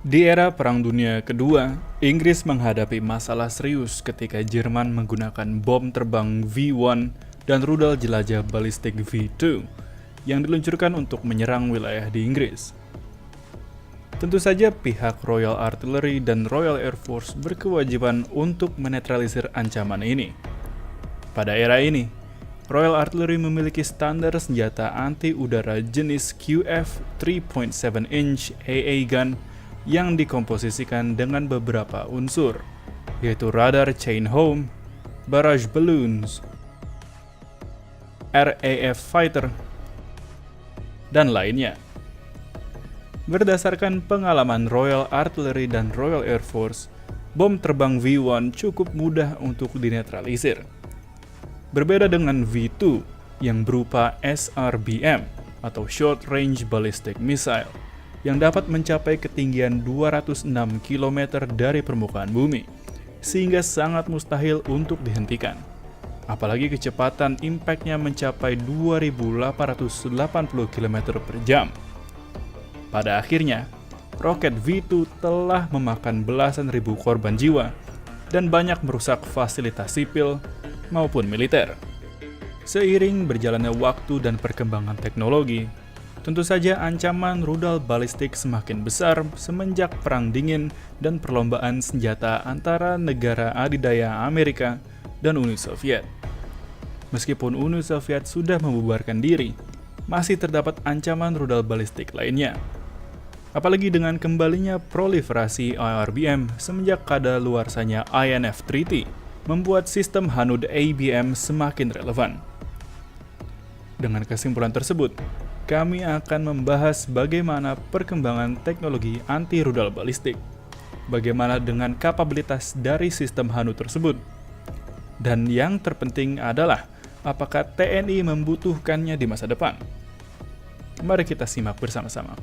Di era Perang Dunia Kedua, Inggris menghadapi masalah serius ketika Jerman menggunakan bom terbang V1 dan rudal jelajah balistik V2 yang diluncurkan untuk menyerang wilayah di Inggris. Tentu saja pihak Royal Artillery dan Royal Air Force berkewajiban untuk menetralisir ancaman ini. Pada era ini, Royal Artillery memiliki standar senjata anti-udara jenis QF 3.7 inch AA gun yang dikomposisikan dengan beberapa unsur, yaitu radar chain home, barrage balloons, RAF fighter, dan lainnya. Berdasarkan pengalaman Royal Artillery dan Royal Air Force, bom terbang V1 cukup mudah untuk dinetralisir. Berbeda dengan V2 yang berupa SRBM atau Short Range Ballistic Missile yang dapat mencapai ketinggian 206 km dari permukaan bumi, sehingga sangat mustahil untuk dihentikan. Apalagi kecepatan impact-nya mencapai 2.880 km per jam. Pada akhirnya, roket V2 telah memakan belasan ribu korban jiwa dan banyak merusak fasilitas sipil maupun militer. Seiring berjalannya waktu dan perkembangan teknologi, tentu saja ancaman rudal balistik semakin besar semenjak Perang Dingin dan perlombaan senjata antara negara adidaya Amerika dan Uni Soviet. Meskipun Uni Soviet sudah membubarkan diri, masih terdapat ancaman rudal balistik lainnya. Apalagi dengan kembalinya proliferasi IRBM semenjak kadaluarsanya INF Treaty, membuat sistem Hanud ABM semakin relevan. Dengan kesimpulan tersebut, kami akan membahas bagaimana perkembangan teknologi anti-rudal balistik, bagaimana dengan kapabilitas dari sistem Hanud tersebut, dan yang terpenting adalah apakah TNI membutuhkannya di masa depan. Mari kita simak bersama-sama.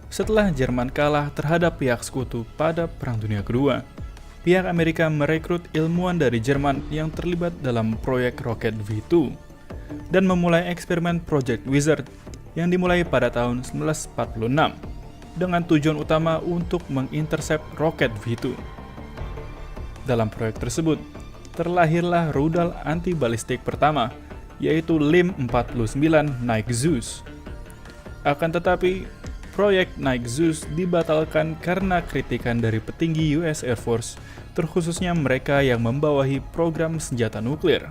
Setelah Jerman kalah terhadap pihak sekutu pada Perang Dunia Kedua, pihak Amerika merekrut ilmuwan dari Jerman yang terlibat dalam proyek roket V2 dan memulai eksperimen Project Wizard yang dimulai pada tahun 1946 dengan tujuan utama untuk mengintercept roket V2. Dalam proyek tersebut, terlahirlah rudal anti-balistik pertama, yaitu LIM-49 Nike Zeus. Akan tetapi, proyek Nike Zeus dibatalkan karena kritikan dari petinggi US Air Force, terkhususnya mereka yang membawahi program senjata nuklir.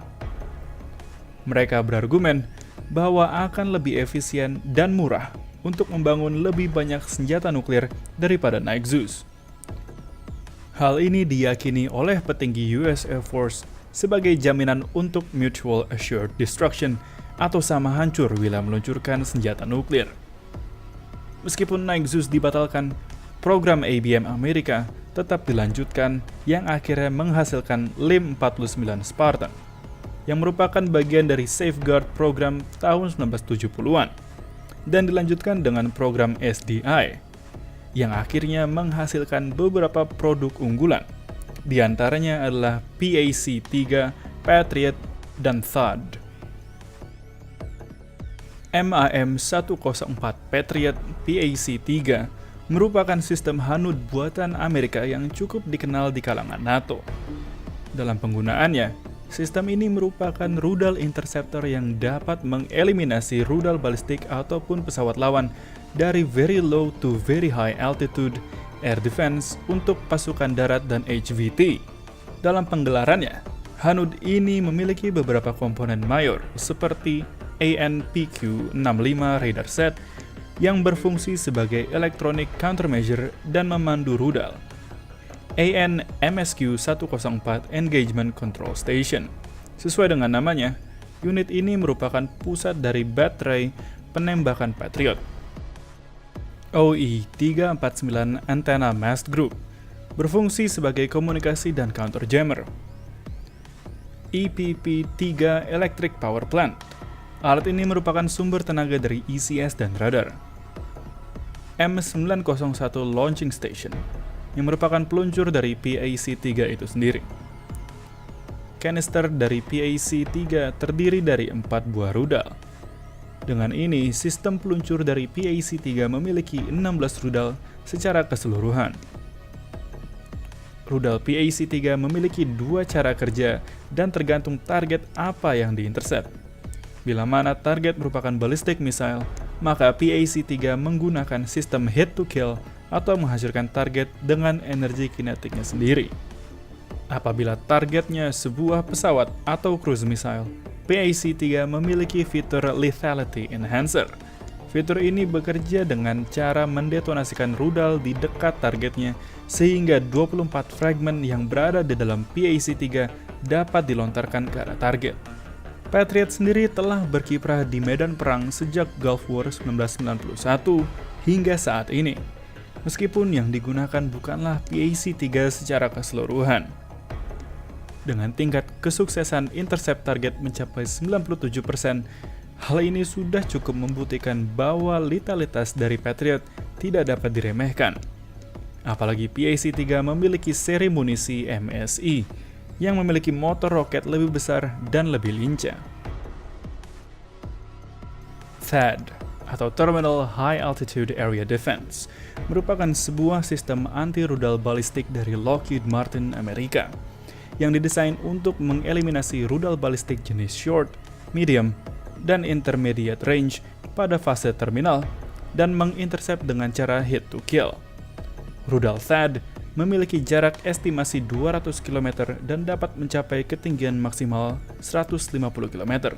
Mereka berargumen bahwa akan lebih efisien dan murah untuk membangun lebih banyak senjata nuklir daripada Nike Zeus. Hal ini diyakini oleh petinggi US Air Force sebagai jaminan untuk mutual assured destruction atau sama hancur bila meluncurkan senjata nuklir. Meskipun Nike Zeus dibatalkan, program ABM Amerika tetap dilanjutkan yang akhirnya menghasilkan LIM-49 Spartan, yang merupakan bagian dari Safeguard program tahun 1970-an, dan dilanjutkan dengan program SDI, yang akhirnya menghasilkan beberapa produk unggulan, di antaranya adalah PAC-3, Patriot, dan THAAD. MAM-104 Patriot PAC-3 merupakan sistem Hanud buatan Amerika yang cukup dikenal di kalangan NATO. Dalam penggunaannya, sistem ini merupakan rudal interceptor yang dapat mengeliminasi rudal balistik ataupun pesawat lawan dari very low to very high altitude air defense untuk pasukan darat dan HVT. Dalam penggelarannya, Hanud ini memiliki beberapa komponen mayor seperti ANPQ-65 radar set yang berfungsi sebagai electronic countermeasure dan memandu rudal, AN-MSQ-104 Engagement Control Station. Sesuai dengan namanya, unit ini merupakan pusat dari baterai penembakan Patriot. OE-349 Antenna Mast Group berfungsi sebagai komunikasi dan counter jammer. EPP-3 Electric Power Plant. Alat ini merupakan sumber tenaga dari ECS dan radar. M901 Launching Station, yang merupakan peluncur dari PAC-3 itu sendiri. kanister dari PAC-3 terdiri dari 4 buah rudal. Dengan ini, sistem peluncur dari PAC-3 memiliki 16 rudal secara keseluruhan. Rudal PAC-3 memiliki 2 cara kerja dan tergantung target apa yang diintercept. Bila mana target merupakan ballistic missile, maka PAC-3 menggunakan sistem hit to kill atau menghancurkan target dengan energi kinetiknya sendiri. Apabila targetnya sebuah pesawat atau cruise missile, PAC-3 memiliki fitur Lethality Enhancer. Fitur ini bekerja dengan cara mendetonasikan rudal di dekat targetnya sehingga 24 fragmen yang berada di dalam PAC-3 dapat dilontarkan ke arah target. Patriot sendiri telah berkiprah di medan perang sejak Gulf War 1991 hingga saat ini, meskipun yang digunakan bukanlah PAC-3 secara keseluruhan. Dengan tingkat kesuksesan intercept target mencapai 97%, hal ini sudah cukup membuktikan bahwa letalitas dari Patriot tidak dapat diremehkan. Apalagi PAC-3 memiliki seri munisi MSI yang memiliki motor roket lebih besar dan lebih lincah. THAAD atau Terminal High Altitude Area Defense merupakan sebuah sistem anti-rudal balistik dari Lockheed Martin, Amerika, yang didesain untuk mengeliminasi rudal balistik jenis short, medium, dan intermediate range pada fase terminal dan mengintercept dengan cara hit to kill. Rudal THAAD memiliki jarak estimasi 200 km dan dapat mencapai ketinggian maksimal 150 km.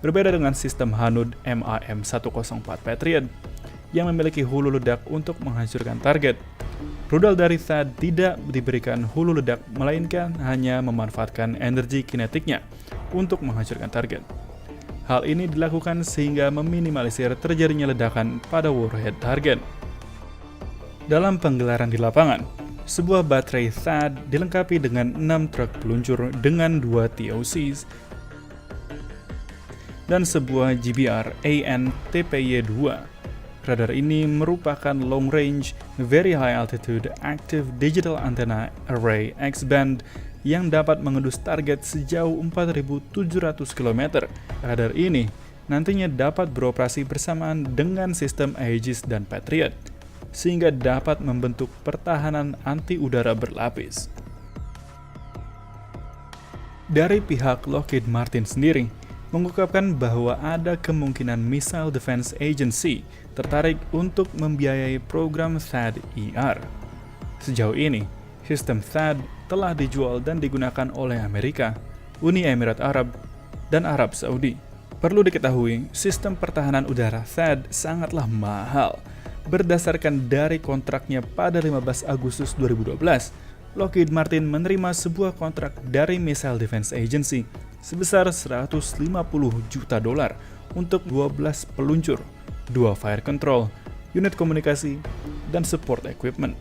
Berbeda dengan sistem Hanud MAM-104 Patriot yang memiliki hulu ledak untuk menghancurkan target, rudal dari THAAD tidak diberikan hulu ledak melainkan hanya memanfaatkan energi kinetiknya untuk menghancurkan target. Hal ini dilakukan sehingga meminimalisir terjadinya ledakan pada warhead target. Dalam penggelaran di lapangan, sebuah baterai THAAD dilengkapi dengan 6 truk peluncur dengan 2 TOCs dan sebuah GBR AN-TPY-2. Radar ini merupakan long range, very high altitude active digital antenna array X-band yang dapat mengendus target sejauh 4.700 km. Radar ini nantinya dapat beroperasi bersamaan dengan sistem Aegis dan Patriot, sehingga dapat membentuk pertahanan anti udara berlapis. Dari pihak Lockheed Martin sendiri, mengungkapkan bahwa ada kemungkinan Missile Defense Agency tertarik untuk membiayai program THAAD-ER. Sejauh ini, sistem THAAD telah dijual dan digunakan oleh Amerika, Uni Emirat Arab, dan Arab Saudi. Perlu diketahui, sistem pertahanan udara THAAD sangatlah mahal. Berdasarkan dari kontraknya pada 15 Agustus 2012, Lockheed Martin menerima sebuah kontrak dari Missile Defense Agency sebesar $150 juta untuk 12 peluncur, 2 fire control, unit komunikasi, dan support equipment.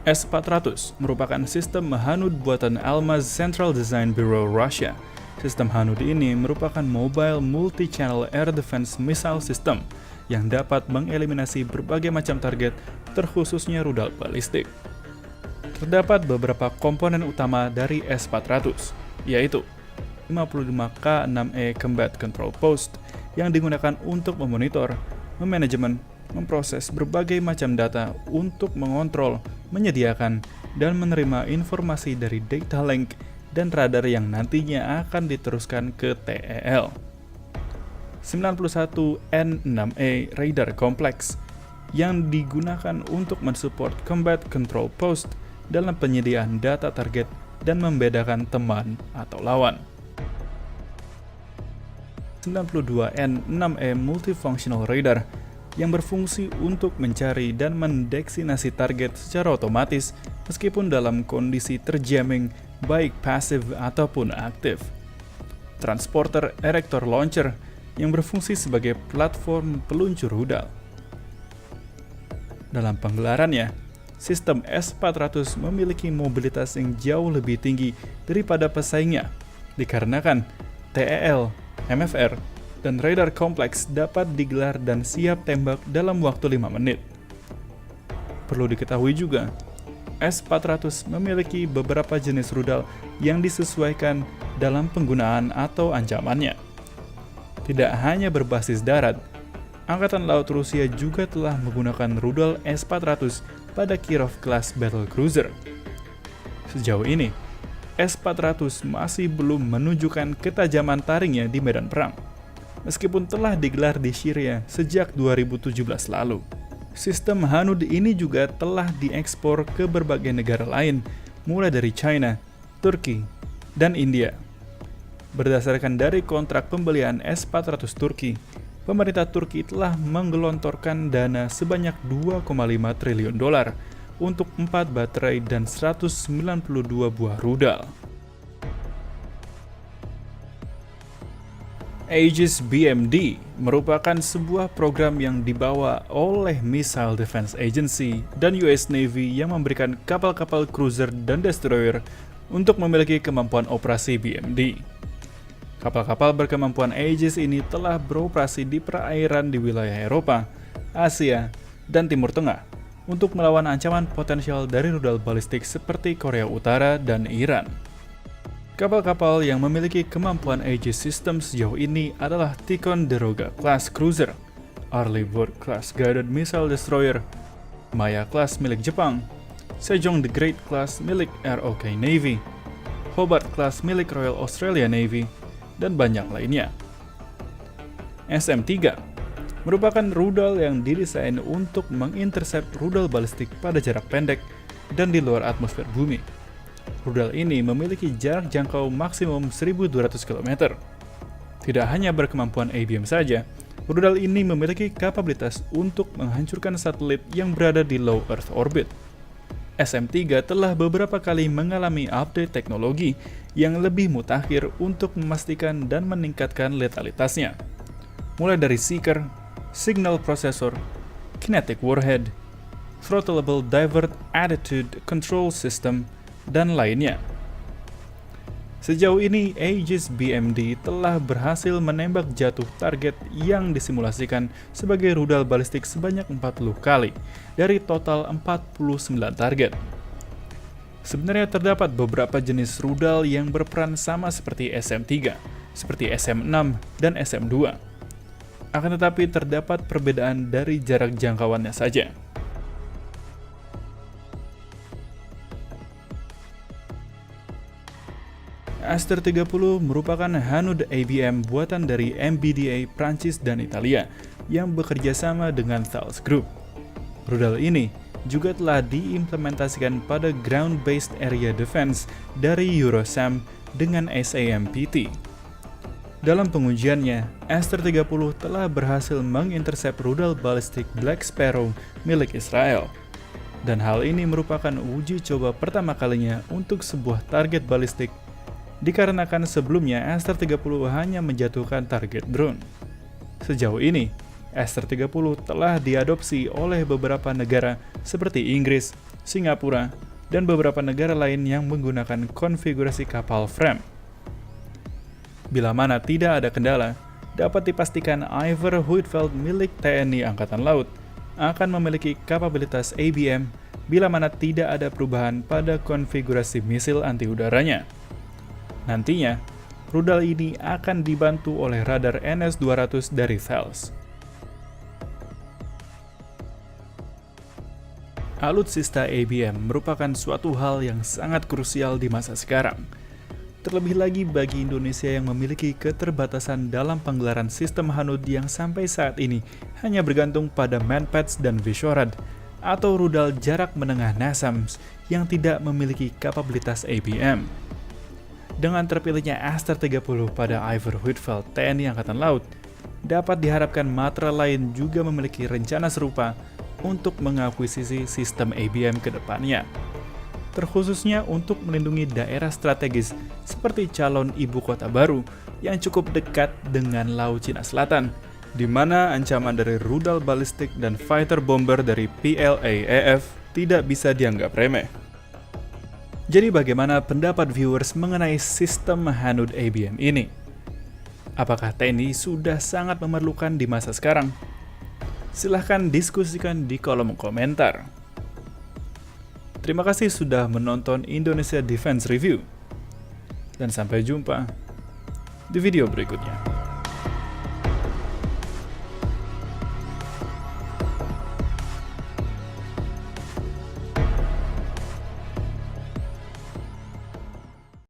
S-400 merupakan sistem Hanud buatan Almaz Central Design Bureau Russia. Sistem Hanud ini merupakan mobile multi-channel air defense missile system yang dapat mengeliminasi berbagai macam target, terkhususnya rudal balistik. Terdapat beberapa komponen utama dari S-400, yaitu 55K6E Combat Control Post yang digunakan untuk memonitor, memanajemen, memproses berbagai macam data untuk mengontrol, menyediakan, dan menerima informasi dari data link dan radar yang nantinya akan diteruskan ke TEL. 91N6E Radar Complex yang digunakan untuk mensupport Combat Control Post dalam penyediaan data target dan membedakan teman atau lawan. 92N6E Multifunctional Radar yang berfungsi untuk mencari dan mendeksinasi target secara otomatis meskipun dalam kondisi terjamming baik pasif ataupun aktif. Transporter Erector Launcher yang berfungsi sebagai platform peluncur rudal. Dalam penggelarannya, sistem S-400 memiliki mobilitas yang jauh lebih tinggi daripada pesaingnya, dikarenakan TEL, MFR, dan radar kompleks dapat digelar dan siap tembak dalam waktu 5 menit. Perlu diketahui juga, S-400 memiliki beberapa jenis rudal yang disesuaikan dalam penggunaan atau ancamannya. Tidak hanya berbasis darat, Angkatan Laut Rusia juga telah menggunakan rudal S-400 pada Kirov-class battle cruiser. Sejauh ini, S-400 masih belum menunjukkan ketajaman taringnya di medan perang, meskipun telah digelar di Syria sejak 2017 lalu. Sistem Hanud ini juga telah diekspor ke berbagai negara lain, mulai dari China, Turki, dan India. Berdasarkan dari kontrak pembelian S-400 Turki, pemerintah Turki telah menggelontorkan dana sebanyak 2,5 triliun dolar untuk 4 baterai dan 192 buah rudal. Aegis BMD merupakan sebuah program yang dibawa oleh Missile Defense Agency dan US Navy yang memberikan kapal-kapal cruiser dan destroyer untuk memiliki kemampuan operasi BMD. Kapal-kapal berkemampuan Aegis ini telah beroperasi di perairan di wilayah Eropa, Asia, dan Timur Tengah untuk melawan ancaman potensial dari rudal balistik seperti Korea Utara dan Iran. Kapal-kapal yang memiliki kemampuan Aegis System sejauh ini adalah Ticonderoga-class cruiser, Arleigh-Burke-class guided missile destroyer, Maya-class milik Jepang, Sejong the Great-class milik ROK Navy, Hobart-class milik Royal Australia Navy, dan banyak lainnya. SM-3 merupakan rudal yang didesain untuk mengintercept rudal balistik pada jarak pendek dan di luar atmosfer bumi. Rudal ini memiliki jarak jangkau maksimum 1.200 km. Tidak hanya berkemampuan ABM saja, rudal ini memiliki kapabilitas untuk menghancurkan satelit yang berada di low Earth orbit. SM-3 telah beberapa kali mengalami update teknologi yang lebih mutakhir untuk memastikan dan meningkatkan letalitasnya. Mulai dari Seeker, Signal Processor, Kinetic Warhead, Throttleable Divert Attitude Control System, dan lainnya. Sejauh ini, Aegis BMD telah berhasil menembak jatuh target yang disimulasikan sebagai rudal balistik sebanyak 40 kali dari total 49 target. Sebenarnya terdapat beberapa jenis rudal yang berperan sama seperti SM-3, seperti SM-6 dan SM-2. Akan tetapi terdapat perbedaan dari jarak jangkauannya saja. Aster 30 merupakan Hanud ABM buatan dari MBDA Prancis dan Italia yang bekerja sama dengan Thales Group. Rudal ini juga telah diimplementasikan pada Ground Based Area Defense dari Eurosam dengan SAMPT. Dalam pengujiannya, Aster 30 telah berhasil mengintersep rudal balistik Black Sparrow milik Israel. Dan hal ini merupakan uji coba pertama kalinya untuk sebuah target balistik, dikarenakan sebelumnya Aster 30 hanya menjatuhkan target drone. Sejauh ini, Aster 30 telah diadopsi oleh beberapa negara seperti Inggris, Singapura, dan beberapa negara lain yang menggunakan konfigurasi kapal frame. Bila mana tidak ada kendala, dapat dipastikan Iver Huitfeldt milik TNI Angkatan Laut akan memiliki kapabilitas ABM bila mana tidak ada perubahan pada konfigurasi misil anti-udaranya. Nantinya, rudal ini akan dibantu oleh radar NS-200 dari Thales. Alutsista ABM merupakan suatu hal yang sangat krusial di masa sekarang. Terlebih lagi bagi Indonesia yang memiliki keterbatasan dalam penggelaran sistem Hanud yang sampai saat ini hanya bergantung pada Manpads dan Vishorad atau rudal jarak menengah NASAMS yang tidak memiliki kapabilitas ABM. Dengan terpilihnya Aster 30 pada Iver Huitfeldt TNI Angkatan Laut, dapat diharapkan matra lain juga memiliki rencana serupa untuk mengakuisisi sistem ABM ke depannya, terkhususnya untuk melindungi daerah strategis seperti calon ibu kota baru yang cukup dekat dengan Laut Cina Selatan, di mana ancaman dari rudal balistik dan fighter bomber dari PLA-AF tidak bisa dianggap remeh. Jadi bagaimana pendapat viewers mengenai sistem Hanud ABM ini? Apakah TNI sudah sangat memerlukan di masa sekarang? Silahkan diskusikan di kolom komentar. Terima kasih sudah menonton Indonesia Defense Review. Dan sampai jumpa di video berikutnya.